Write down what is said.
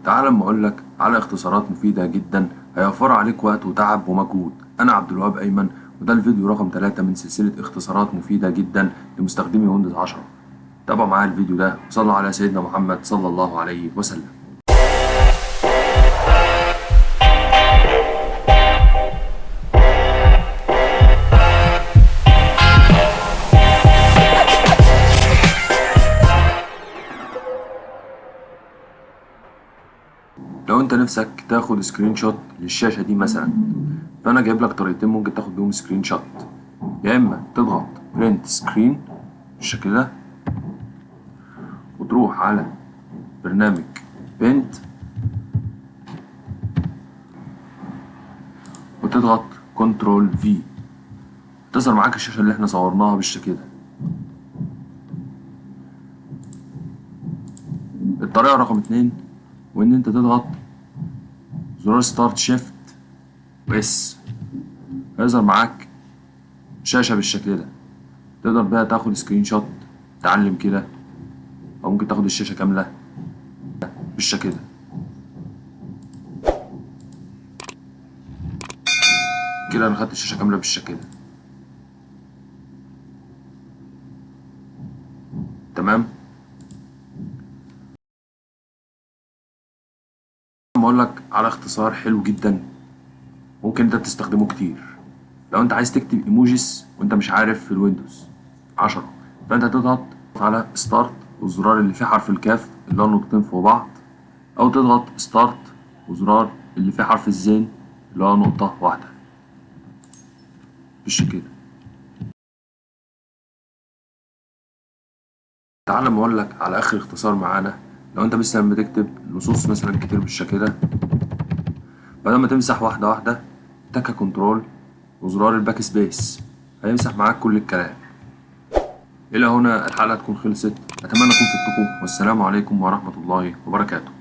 تعال اما اقول لك على اختصارات مفيدة جدا هيوفر عليك وقت وتعب ومجهود. انا عبد الوهاب ايمن، وده الفيديو رقم 3 من سلسلة اختصارات مفيدة جدا لمستخدمي ويندوز 10. تابعوا معايا الفيديو ده وصلوا على سيدنا محمد صلى الله عليه وسلم. لو انت نفسك تاخد سكرين شوت للشاشة دي مثلا، فانا جايب لك طريقتين ممكن تاخد بيهم سكرين شوت. يا اما تضغط برنت سكرين بالشكل ده وتروح على برنامج بنت وتضغط كنترول في، تظهر معاك الشاشة اللي احنا صورناها بالشكل ده. الطريقة رقم 2 وان انت تضغط زرار ستارت شيفت واس، هيظهر معاك شاشة بالشكل ده تقدر بيها تاخد سكرين شوت تعلم كده، او ممكن تاخد الشاشة كاملة بالشكل ده. كده انا خدت الشاشة كاملة بالشكل ده. تمام. اقول لك على اختصار حلو جدا ممكن انت تستخدمه كتير. لو انت عايز تكتب ايموجيز وانت مش عارف في الويندوز 10، فانت هتضغط على ستارت والزرار اللي فيه حرف الكاف اللي هو نقطتين فوق بعض، او تضغط ستارت وزرار اللي فيه حرف الزين اللي هو نقطة واحدة بالشكل ده. تعال اما اقول لك على اخر اختصار معانا. لو انت مثلا بتكتب نصوص مثلا كتير بالشكل ده، بدل ما تمسح واحدة واحدة تكة كنترول وزرار الباك سبيس هيمسح معاك كل الكلام. إلى هنا الحلقة تكون خلصت، أتمنى أكون فدتكم، والسلام عليكم ورحمة الله وبركاته.